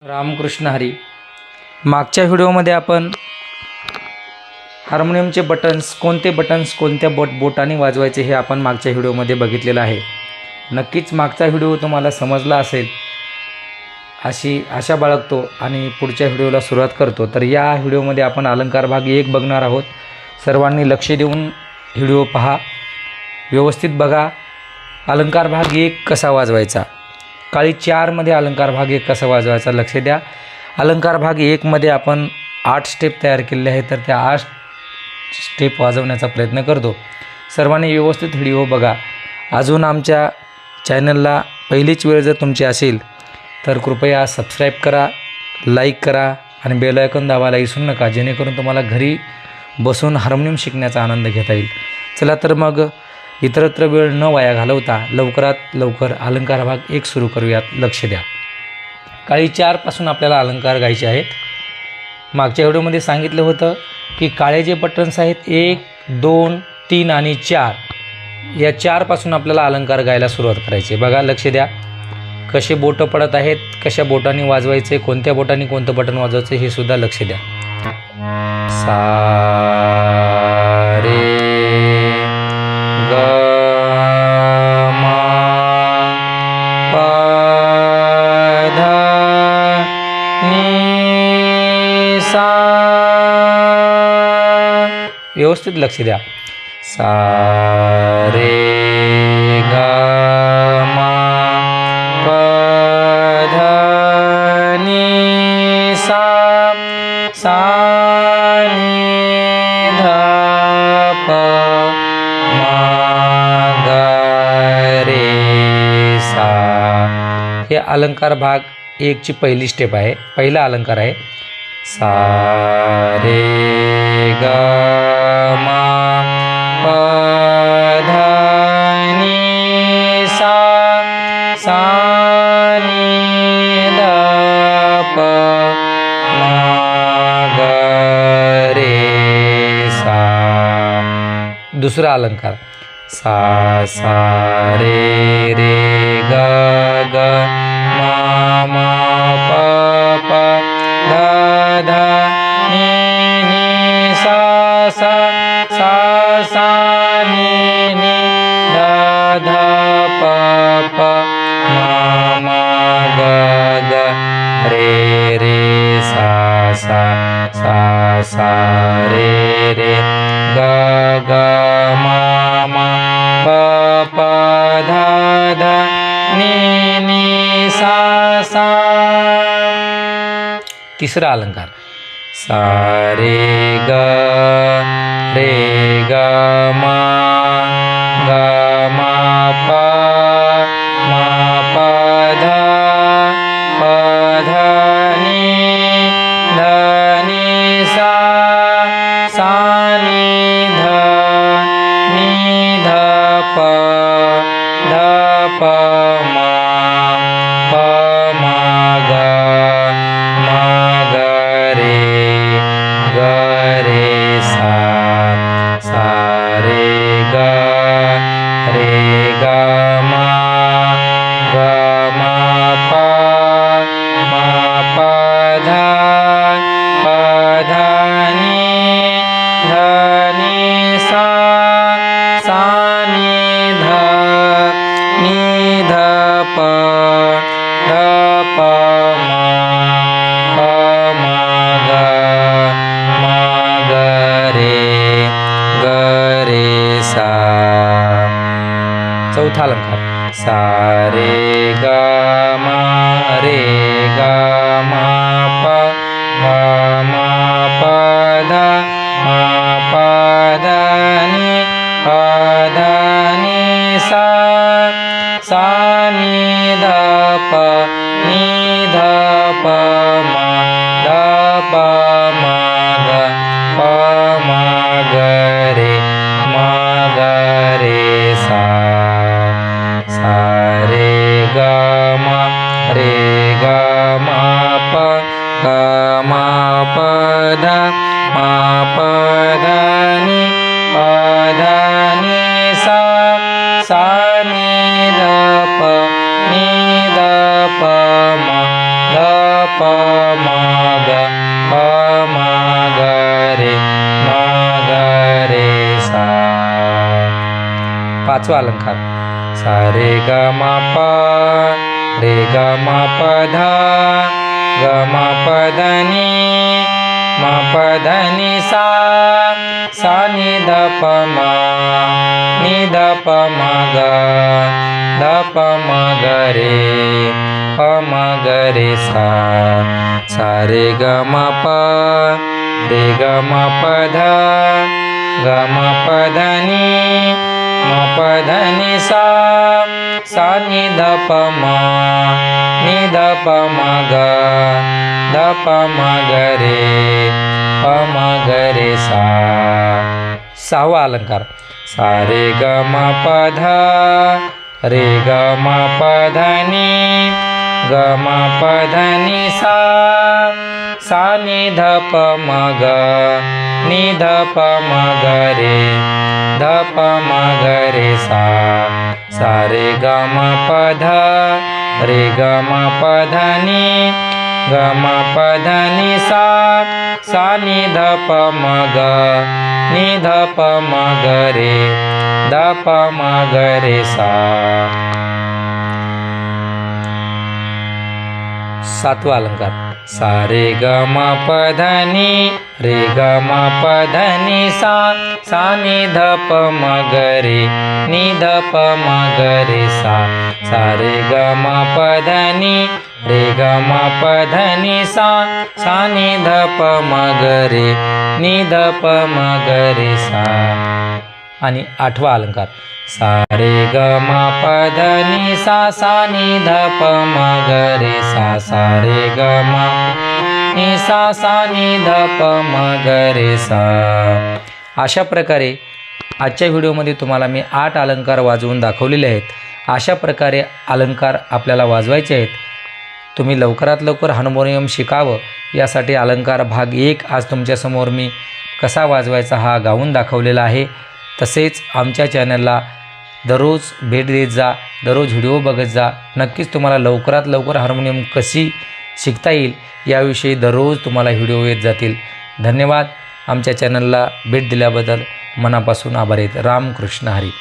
रामकृष्ण हरी. मागच्या व्हिडिओमध्ये आपण हार्मोनियमचे बटन्स कोणत्या बोटाने वाजवायचे हे आपण मागच्या व्हिडिओमध्ये बघितलेलं आहे. नक्कीच मागचा व्हिडिओ तुम्हाला समजला असेल अशी आशा बाळगतो आणि पुढच्या व्हिडिओला सुरुवात करतो. तर या व्हिडिओमध्ये आपण अलंकार भाग 1 बघणार आहोत. सर्वांनी लक्ष देऊन व्हिडिओ पहा, व्यवस्थित बघा. अलंकार भाग 1 कसा वाजवायचा, काळी 4 मध्ये अलंकार भाग 1 कसा वाजवायचा लक्ष द्या. अलंकार भाग 1 मध्ये आपण 8 स्टेप तयार केलेले आहेत, तर त्या 8 स्टेप वाजवण्याचा प्रयत्न करतो. सर्वांनी व्यवस्थित व्हिडिओ बघा. अजून आमच्या चॅनलला पहिलीच वेळ जर तुमची असेल तर कृपया सबस्क्राईब करा, लाईक करा आणि बेल आयकॉन दाबायला विसरू नका, जेणेकरून तुम्हाला घरी बसून हार्मोनियम शिकण्याचा आनंद घेता येईल. चला तर मग इतरत्र वेळ न वाया घालवता लवकरात लवकर अलंकार भाग 1 सुरू करूयात. लक्ष द्या. काळी 4 पासून आपल्याला अलंकार गायचे आहेत. मागच्या व्हिडिओमध्ये सांगितलं होतं की काळे जे बटन्स आहेत 1, 2, 3 आणि 4 या 4 पासून आपल्याला अलंकार गायला सुरुवात करायची. बघा, लक्ष द्या कसे बोटं पडत आहेत, कशा बोटांनी वाजवायचे, कोणत्या बोटांनी कोणतं बटन वाजवायचं हे सुद्धा लक्ष द्या. सा रे ग मा प ध नि सा. व्यवस्थित लक्ष द्या. सा रे ग मा प ध नि सा. सा नि ध प मा ग रे सा. हे अलंकार भाग 1 ची पहिली स्टेप आहे, पहिला अलंकार आहे. सा रे ग मा प ध नि सा. सा नि ध प मा ग रे सा. दुसरा अलंकार. सा सा रे रे ग ग मा मा प प ध ध नि नि सा. सा सा सा नि नि ध ध प प मा मा ग ग रे रे सा. सा सा सा रे रे ग ग मा मा प प ध ध नि नि सा. सा. तिसरा अलंकार. सा रे ग मा ग मा प ध नि सा. सा नि ध प मा प मा ग रे सा. सा रे ग मा ग मा प ध नि सा. सा नि ध प मा ग रे सा. चौथा अलंकार. सा रे ग मा प ध नि सा. सा नि ध प मा ग रे सा. सा रे ग मा प ध नि सा. सा नि ध प मा ध प रे सा. पाचवा अलंकार सा रे ग म प रे ग म प ध ग म प ध नि म प ध नि सा सा नि ध प म नि ध प म ग ध प म ग रे सा. सा रे ग म प रे ग म प ध ग म प ध नि म प ध नि सा सा नि ध प म नि ध प म ग ध प म ग रे सा. सहावा अलंकार सा रे ग म प ध रे ग म प ध नि ग म प ध नि सा सा नि ध प म ग नि ध प म ग ध प म ग रे सा. सा रे ग म प ध रे ग म प ध नि ग म प ध नि सा सा नि ध प म ग नि ध प म ग ध प म ग रे सा. सातवा अलंकार सा रे ग म प ध नि रे ग म प ध नि सा सा नि ध प म ग नि ध प म ग रे सा. सा रे ग म प ध नि रे ग म प ध नि सा सा नि ध प म ग नि ध प म ग रे सा. आणि आठवा अलंकार सा रे ग म प ध नि सा सा नि ध प म ग रे सा. सा रे ग म नि सा सा नि ध प म ग रे सा. अशा प्रकारे आजच्या व्हिडिओमध्ये तुम्हाला मी 8 अलंकार वाजवून दाखवलेले आहेत. अशा प्रकारे अलंकार आपल्याला वाजवायचे आहेत. तुम्ही लवकरात लवकर हार्मोनियम शिकावं यासाठी अलंकार भाग 1 आज तुमच्यासमोर मी कसा वाजवायचा हा गाऊन दाखवलेला आहे. तसेच आमच्या चॅनलला दररोज भेट देत जा, दररोज व्हिडिओ बघत जा. नक्कीच तुम्हाला लवकरात लवकर हार्मोनियम कशी शिकता येईल याविषयी दररोज तुम्हाला व्हिडिओ येत जातील. धन्यवाद. आमच्या चॅनलला भेट दिल्याबद्दल मनापासून आभार आहेत. रामकृष्ण हरी.